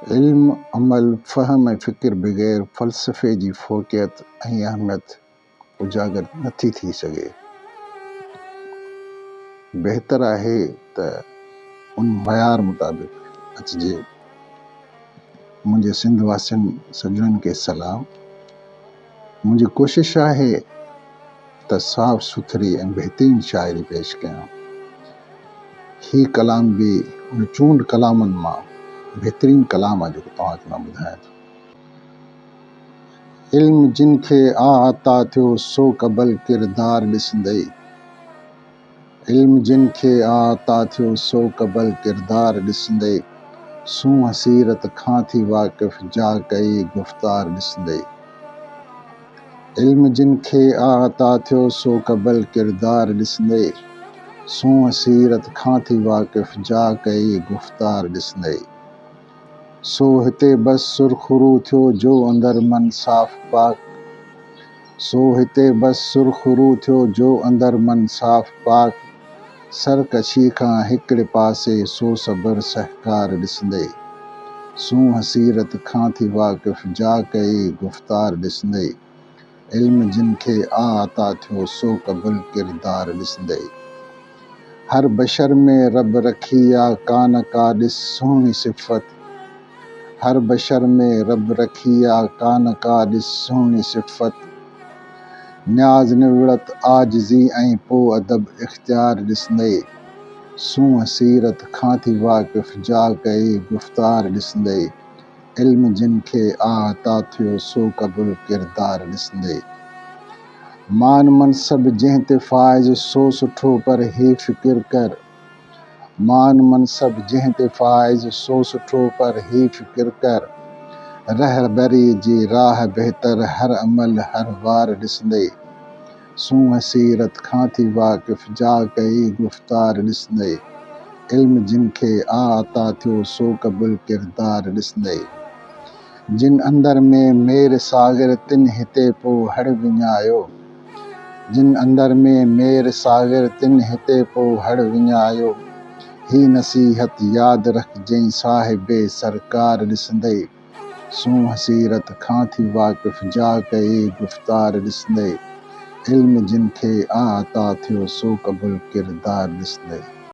इल्म, अमल, फ़हम ऐं फ़िक्र बग़ैर फ़लसफ़े जी फ़ोक़ियत ऐं अहमियत उजागर नथी थी सघे। बहितर आहे त उन मयार मुताबिक़ अचिजे। मुंहिंजे सिंध वासियुनि सॼणनि खे सलाम। मुंहिंजी कोशिश आहे त साफ़ सुथरी ऐं बहितरीन शाइरी पेश कयां। ही कलाम बि उन चूंड कलामनि मां बहितरीन कलाम आहे जेको तव्हांखे मां ॿुधायां थो। इल्म जिन खे आता थियो सो क़बल किरदार ॾिसंदई। इल्म जिन खे आता थियो सो क़बल किरदार ॾिसंदई। सूंहं सीरत खां थी वाक़िफ़ जा कई गुफ़्तार ॾिसंदई। इल्म जिन खे आता थियो सो क़बल किरदार ॾिसंदई। सूंहं सीरत खां थी वाक़िफ़ जा कई गुफ़्तार ॾिसंदई। सो हिते बस सुरख़ुरू थियो जो अंदर मन साफ़ पाक। सो हिते बस सुरख़ुरू थियो जो अंदर मन साफ़ पाक। सरकशी खां हिकिड़े पासे सो सबर सहकार ॾिसंदई। सूंहं सीरत खां थी वाक़िफ़ जा कई गुफ़्तार ॾिसंदई। इल्म जिन खे आता थियो सो क़बल किरदार ॾिसंदई। हर बशर में रब रखी आ कान का ॾिस सुहिणी सिफ़त। हर बशर में रब रखी आ कान का ॾिस सुहिणी सिफ़त। न्याज़ निवड़त आजिज़ी ऐं पोइ अदब इख़्तियार ॾिसंदई। सूंहं सीरत खां थी वाक़िफ़ जा कई गुफ़्तार ॾिसंदई। इल्म जिन खे आता थियो सो क़बूल किरदार ॾिसंदई। मान मनसब जंहिं ते फ़ाइज़ सो सुठो पर हे फ़िकिर कर। मान मनसब जंहिं ते फ़ाइज़ सो सुठो पर हे फ़िकिर कर। रहबरी जी राह बहितर हर अमल हर वार ॾिसंदई। सूंहं सीरत खां थी वाक़िफ़ जा कई गुफ़्तार ॾिसंदई। इल्म जिन खे आता थियो सो क़बूल किरदार ॾिसंदई। जिन अंदर में मेर साग़िर तिन हिते पोइ हड़ विञायो। जिन अंदर में मेर साग़िर तिन हिते पोइ हड़ विञायो। ही नसीहत यादि रखिजईं साहिबे सरकार ॾिसंदई। सूंहं सीरत खां थी वाक़िफ़ जा कई गुफ़्तार ॾिसंदई। इल्म जिन खे आता थियो सो क़बूल किरदार ॾिसंदई।